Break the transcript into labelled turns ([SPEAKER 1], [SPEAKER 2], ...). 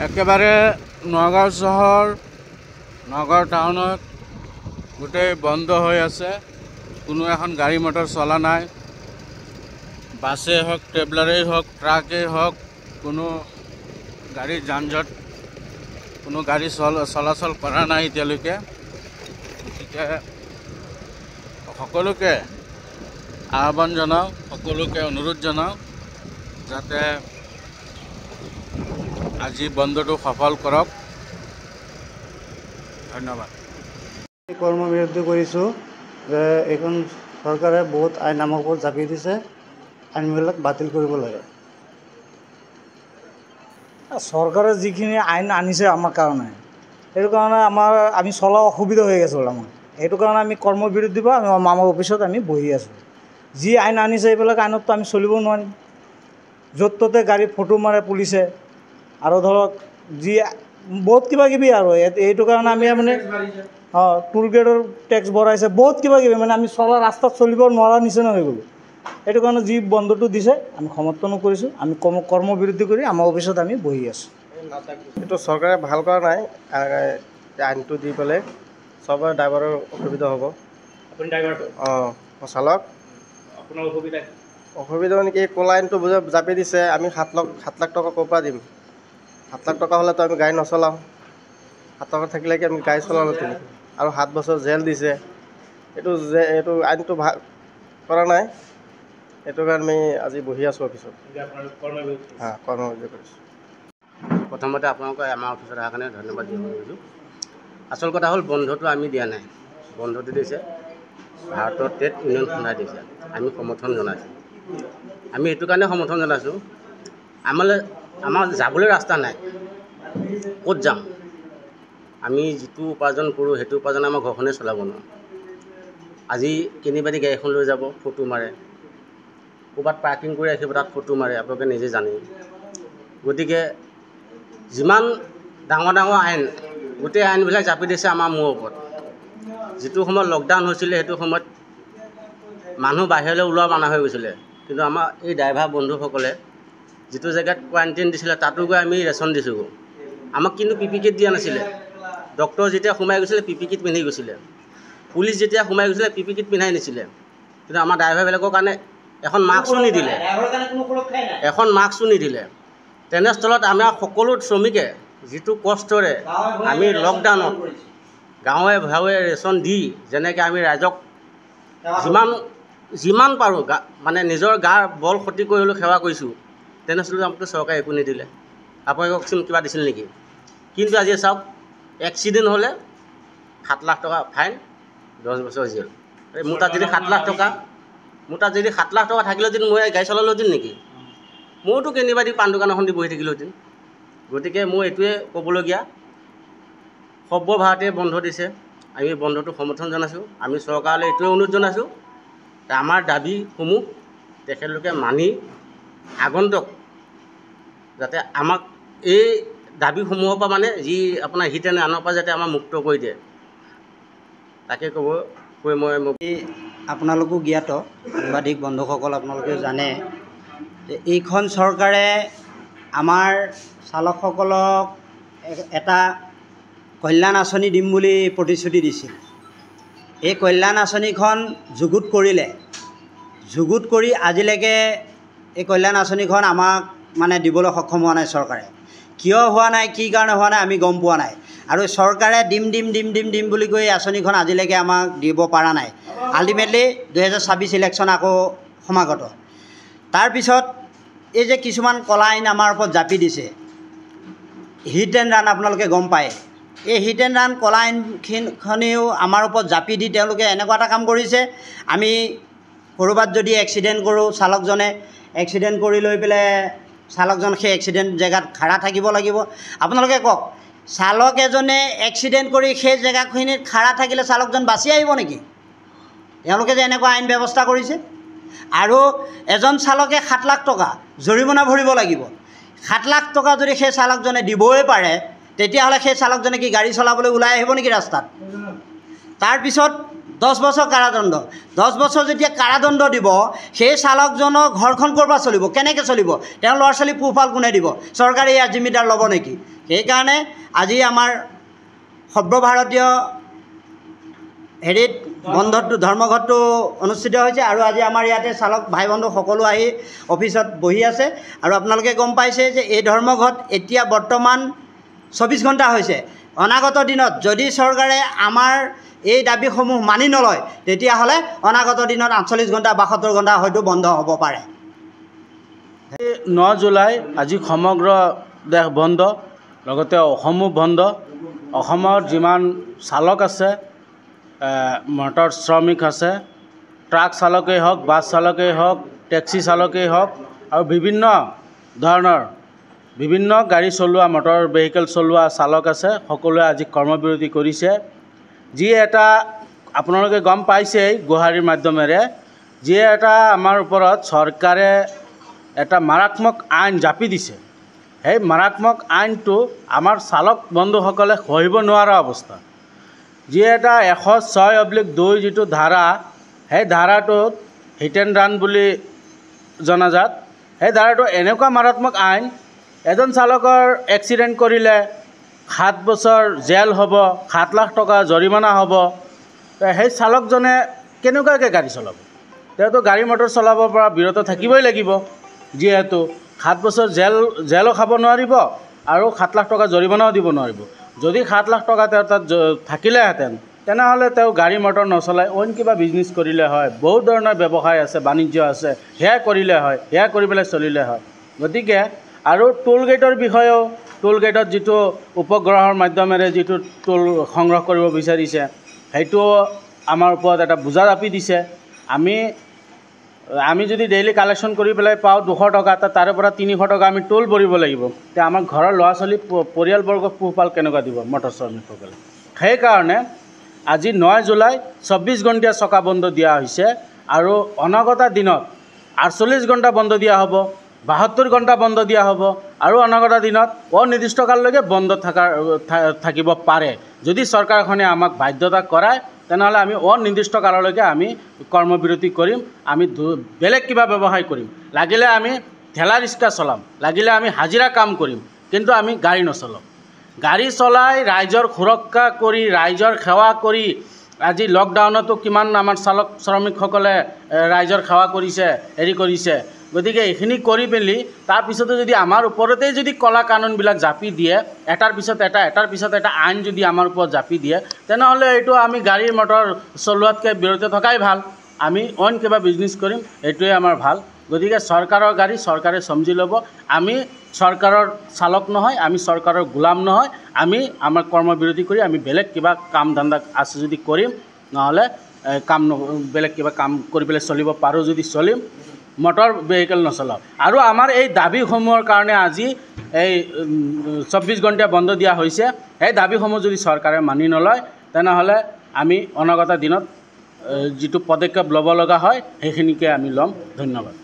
[SPEAKER 1] একেবাৰে নগাঁও চহৰ নগাঁও টাউনত গোটেই বন্ধ হৈ আছে। কোনো এখন গাড়ী মটৰ চলা নাই। বাছে হওক, ট্ৰেভেলাৰেই হওক, ট্ৰাকেই হওক, কোনো গাড়ীৰ যান-জঁট, কোনো গাড়ী চলাচল কৰা নাই এতিয়ালৈকে। গতিকে সকলোকে আহ্বান জনাওঁ, সকলোকে অনুৰোধ জনাওঁ যাতে আজি বন্ধটো সফল কৰক। ধন্যবাদ।
[SPEAKER 2] কৰ্মবিৰতি কৰিছোঁ যে এইখন চৰকাৰে বহুত আইন আমাৰ ওপৰত জাপি দিছে, আইনবিলাক বাতিল কৰিব লাগে।
[SPEAKER 3] চৰকাৰে যিখিনি আইন আনিছে আমাৰ কাৰণে, সেইটো কাৰণে আমি চলা অসুবিধা হৈ গৈছোঁ আমাৰ। সেইটো কাৰণে আমি কৰ্মবিৰতি বা আমাৰ অফিচত আমি বহি আছোঁ। যি আইন আনিছে এইবিলাক আইনততো আমি চলিব নোৱাৰিম। য'ত ত'তে গাড়ী ফটো মাৰে পুলিচে, আৰু ধৰক যি বহুত কিবা কিবি আৰু এইটো কাৰণে আমি মানে টুল গেটৰ টেক্স বঢ়াইছে, বহুত কিবা কিবি মানে আমি চলা ৰাস্তাত চলিব নোৱাৰা নিচিনা হৈ গ'লোঁ। সেইটো কাৰণে যি বন্ধটো দিছে আমি সমৰ্থনো কৰিছোঁ। আমি কৰ্মবিৰতি কৰি আমাৰ অফিচত আমি বহি আছোঁ।
[SPEAKER 4] এইটো চৰকাৰে ভাল কৰা নাই, আইনটো দি পেলাই চবৰে ড্ৰাইভাৰৰ অসুবিধা হ'ব।
[SPEAKER 5] আপুনি ড্ৰাইভাৰটো?
[SPEAKER 4] চালক।
[SPEAKER 5] আপোনাৰ
[SPEAKER 4] অসুবিধা মানে কি, ক'লা আইনটো জাপি দিছে। আমি 7 লাখ টকা ক'ৰ পৰা দিম? 7 লাখ টকা হ'লেতো আমি গাড়ী নচলাওঁ। 7 টকা থাকিলে কি আমি গাড়ী চলালোঁ তেনেকৈ? আৰু 7 বছৰ জেল দিছে। এইটো আইনটো ভাল কৰা নাই। সেইটো কাৰণে আমি আজি বহি আছোঁ অফিচত। কৰ্মবিৰতি কৰিছোঁ।
[SPEAKER 6] প্ৰথমতে আপোনালোকে আমাৰ অফিচত অহাৰ কাৰণে ধন্যবাদ দিব খুজিছোঁ। আচল কথা হ'ল, বন্ধটো আমি দিয়া নাই। বন্ধটো দিছে ভাৰতৰ ট্ৰেড ইউনিয়ন খন্দাই দিছে। আমি সমৰ্থন জনাইছোঁ। আমি এইটো কাৰণে সমৰ্থন জনাইছোঁ, আমাৰ যাবলৈ ৰাস্তা নাই। ক'ত যাম? আমি যিটো উপাৰ্জন কৰোঁ সেইটো উপাৰ্জন আমাৰ ঘৰখনে চলাব নোৱাৰোঁ। আজি কেনিবাদি গাড়ীখন লৈ যাব, ফটো মাৰে। ক'ৰবাত পাৰ্কিং কৰি ৰাখিব, তাত ফটো মাৰে। আপোনালোকে নিজে জানে। গতিকে যিমান ডাঙৰ ডাঙৰ আইন, গোটেই আইনবিলাক জাপি দিছে আমাৰ মূৰৰ ওপৰত। যিটো সময়ত লকডাউন হৈছিলে, সেইটো সময়ত মানুহ বাহিৰলৈ ওলোৱা মানা হৈ গৈছিলে। কিন্তু আমাৰ এই ড্ৰাইভাৰ বন্ধুসকলে যিটো জেগাত কোৱাৰেণ্টাইন দিছিলে, তাতো গৈ আমি ৰেচন দিছোঁগৈ। আমাক কিন্তু PPE কিট দিয়া নাছিলে। ডক্টৰ যেতিয়া সোমাই গৈছিলে PPE কিট পিন্ধি গৈছিলে। পুলিচ যেতিয়া সোমাই গৈছিলে PPE কিট পিন্ধাই নিছিলে। কিন্তু আমাৰ ড্ৰাইভাৰবিলাকৰ কাৰণে এখন মাস্কো নিদিলে। তেনেস্থলত আমাৰ সকলো শ্ৰমিকে যিটো কষ্টৰে আমি লকডাউনত গাঁৱে ভাৱে ৰেচন দি যেনেকৈ আমি ৰাইজক যিমান পাৰোঁ মানে নিজৰ গাৰ বল ক্ষতি কৰি হ'লেও সেৱা কৰিছোঁ, তেনেস্থলত আমাক চৰকাৰে একো নিদিলে। আপোনালোককচোন কিবা দিছিল নেকি? কিন্তু আজি চাওক, এক্সিডেণ্ট হ'লে 7 লাখ টকা ফাইন, 10 বছৰ জেল। মোৰ তাত যদি 7 লাখ টকা থাকিলেহেঁতেন মই গাড়ী চলালোহেঁতেন নেকি? মইতো কেনিবা দি পাণ দোকান এখন দি বহি থাকিলোহেঁতেন। গতিকে মই এইটোৱে ক'বলগীয়া, সৰ্বভাৰতীয় বন্ধ দিছে। আমি বন্ধটো সমৰ্থন জনাইছোঁ। আমি চৰকাৰলৈ এইটোৱে অনুৰোধ জনাইছোঁ, আমাৰ দাবীসমূহ তেখেতলোকে মানি আগন্তুক যাতে আমাক এই দাবীসমূহৰ পৰা মানে যি আপোনাৰ হিট এণ্ড ৰাণৰ পৰা যাতে আমাক মুক্ত কৰি দিয়ে, তাকে কৈ মই
[SPEAKER 2] আপোনালোকো জ্ঞাত, সাংবাদিক বন্ধুসকল, আপোনালোকে জানে যে এইখন চৰকাৰে আমাৰ চালকসকলক এটা কল্যাণ আঁচনি দিম বুলি প্ৰতিশ্ৰুতি দিছিল। এই কল্যাণ আঁচনিখন যুগুত কৰি আজিলৈকে এই কল্যাণ আঁচনিখন আমাক মানে দিবলৈ সক্ষম হোৱা নাই চৰকাৰে। কিয় হোৱা নাই, কি কাৰণে হোৱা নাই আমি গম পোৱা নাই। আৰু চৰকাৰে দিম বুলি কৈ আঁচনিখন আজিলৈকে আমাক দিব পৰা নাই। আল্টিমেটলি 2026 ইলেকশ্যন আকৌ সমাগত। তাৰপিছত এই যে কিছুমান কলা আইন আমাৰ ওপৰত জাপি দিছে, হিট এণ্ড ৰাণ, আপোনালোকে গম পায়। এই হিট এণ্ড ৰাণ কলা আইনখনেও আমাৰ ওপৰত জাপি দি তেওঁলোকে এনেকুৱা এটা কাম কৰিছে, আমি ক'ৰবাত যদি এক্সিডেণ্ট কৰোঁ, চালকজনে এক্সিডেণ্ট কৰি লৈ পেলাই চালকজন সেই এক্সিডেণ্ট জেগাত খাৰা থাকিব লাগিব। আপোনালোকে কওক, চালক এজনে এক্সিডেণ্ট কৰি সেই জেগাখিনিত খাৰা থাকিলে চালকজন বাচি আহিব নেকি? তেওঁলোকে যে এনেকুৱা আইন ব্যৱস্থা কৰিছে। আৰু এজন চালকে 7 লাখ টকা জৰিমনা ভৰিব লাগিব। 7 লাখ টকা যদি সেই চালকজনে দিবই পাৰে, তেতিয়াহ'লে সেই চালকজনে কি গাড়ী চলাবলৈ ওলাই আহিব নেকি ৰাস্তাত? তাৰপিছত 10 বছৰ কাৰাদণ্ড। 10 বছৰ যেতিয়া কাৰাদণ্ড দিব, সেই চালকজনৰ ঘৰখন ক'ৰ পৰা চলিব, কেনেকৈ চলিব? তেওঁৰ ল'ৰা ছোৱালী পোহপাল কোনে দিব? চৰকাৰে ইয়াৰ জিম্মেদাৰ ল'ব নেকি? সেইকাৰণে আজি আমাৰ সৰ্বভাৰতীয় হেৰিত বন্ধটো ধৰ্মঘটটো অনুষ্ঠিত হৈছে আৰু আজি আমাৰ ইয়াতে চালক ভাই বন্ধু সকলো আহি অফিচত বহি আছে আৰু আপোনালোকে গম পাইছে যে এই ধৰ্মঘট এতিয়া বৰ্তমান 24 ঘণ্টা হৈছে। অনাগত দিনত যদি চৰকাৰে আমাৰ এই দাবীসমূহ মানি নলয় তেতিয়াহ'লে অনাগত দিনত 48 ঘণ্টা 72 ঘণ্টা হয়তো বন্ধ হ'ব পাৰে।
[SPEAKER 1] 9 জুলাই আজি সমগ্ৰ দেশ বন্ধ, লগতে অসমো বন্ধ। অসমৰ যিমান চালক আছে, মটৰ শ্ৰমিক আছে, ট্ৰাক চালকেই হওক, বাছ চালকেই হওক, টেক্সি চালকেই হওক আৰু বিভিন্ন গাড়ী চলোৱা, মটৰ ভেহিকেল চলোৱা চালক আছে, সকলোৱে আজি কৰ্মবিৰতি কৰিছে। যি এটা আপোনালোকে গম পাইছেই গুৱাহাটীৰ মাধ্যমেৰে, যি এটা আমাৰ ওপৰত চৰকাৰে এটা মাৰাত্মক আইন জাপি দিছে, সেই মাৰাত্মক আইনটো আমাৰ চালক বন্ধুসকলে সহিব নোৱাৰা অৱস্থা। যি এটা 106/2 যিটো ধাৰা, সেই ধাৰাটোত হিট এণ্ড ৰাণ বুলি জনাজাত। সেই ধাৰাটো এনেকুৱা মাৰাত্মক আইন, এজন চালকৰ এক্সিডেণ্ট কৰিলে 7 বছৰ জেল হ'ব, 7 লাখ টকা জৰিমনা হ'ব। সেই চালকজনে কেনেকুৱাকৈ গাড়ী চলাব? তেওঁতো গাড়ী মটৰ চলাবৰ পৰা বিৰত থাকিবই লাগিব, যিহেতু 7 বছৰ জেলো খাব নোৱাৰিব আৰু 7 লাখ টকা জৰিমনাও দিব নোৱাৰিব। যদি 7 লাখ টকা তেওঁৰ তাত থাকিলেহেঁতেন তেনেহ'লে তেওঁ গাড়ী মটৰ নচলাই অইন কিবা বিজনেছ কৰিলে হয়, বহুত ধৰণৰ ব্যৱসায় আছে, বাণিজ্য আছে, সেয়া কৰিলে হয়, সেয়া কৰি পেলাই চলিলে হয়। গতিকে আৰু টোল গেটৰ বিষয়েও, টোল গেটত যিটো উপগ্ৰহৰ মাধ্যমেৰে যিটো টোল সংগ্ৰহ কৰিব বিচাৰিছে, সেইটো আমাৰ ওপৰত এটা বোজা জাপি দিছে। আমি যদি ডেইলি কালেকশ্যন কৰি পেলাই পাওঁ 200 টকা, তাৰে পৰা 300 টকা আমি টোল ভৰিব লাগিব। তেতিয়া আমাৰ ঘৰৰ ল'ৰা ছোৱালী পৰিয়ালবৰ্গক পোহপাল কেনেকুৱা দিব মটৰ শ্ৰমিকসকলে? সেইকাৰণে আজি 9 জুলাই 24 ঘণ্টীয়া চকা বন্ধ দিয়া হৈছে আৰু অনাগত দিনত 48 ঘণ্টা বন্ধ দিয়া হ'ব, 72 ঘণ্টা বন্ধ দিয়া হ'ব আৰু অনাগত দিনত অনিৰ্দিষ্টকাললৈকে বন্ধ থাকিব পাৰে। যদি চৰকাৰখনে আমাক বাধ্যতা কৰায় তেনেহ'লে আমি অনিৰ্দিষ্ট কাললৈকে আমি কৰ্মবিৰতি কৰিম, আমি বেলেগ কিবা ব্যৱসায় কৰিম, লাগিলে আমি ঠেলা ৰিক্সা চলাম, লাগিলে আমি হাজিৰা কাম কৰিম, কিন্তু আমি গাড়ী নচলাম। গাড়ী চলাই ৰাইজৰ সুৰক্ষা কৰি, ৰাইজৰ সেৱা কৰি, আজি লকডাউনতো কিমান আমাৰ চালক শ্ৰমিকসকলে ৰাইজৰ সেৱা কৰিছে, হেৰি কৰিছে। গতিকে এইখিনি কৰি মেলি তাৰপিছতো যদি আমাৰ ওপৰতেই যদি কলা কানুনবিলাক জাপি দিয়ে, এটাৰ পিছত এটা আইন যদি আমাৰ ওপৰত জাপি দিয়ে, তেনেহ'লে এইটো আমি গাড়ী মটৰ চলোৱাতকৈ বিৰত থকাই ভাল। আমি অইন কিবা বিজনেছ কৰিম, এইটোৱে আমাৰ ভাল। গতিকে চৰকাৰৰ গাড়ী চৰকাৰে সমজি ল'ব। আমি চৰকাৰৰ চালক নহয়, আমি চৰকাৰৰ গোলাম নহয়। আমি আমাৰ কৰ্মবিৰতি কৰি আমি বেলেগ কিবা কাম ধান্দা আছে যদি কৰিম, নহ'লে বেলেগ কিবা কাম কৰি পেলাই চলিব পাৰোঁ যদি চলিম, মটৰ ভেহিকেল নচলাওঁ। আৰু আমাৰ এই দাবীসমূহৰ কাৰণে আজি এই 24 ঘণ্টীয়া বন্ধ দিয়া হৈছে। সেই দাবীসমূহ যদি চৰকাৰে মানি নলয় তেনেহ'লে আমি অনাগত দিনত যিটো পদক্ষেপ ল'ব লগা হয় সেইখিনিকে আমি ল'ম। ধন্যবাদ।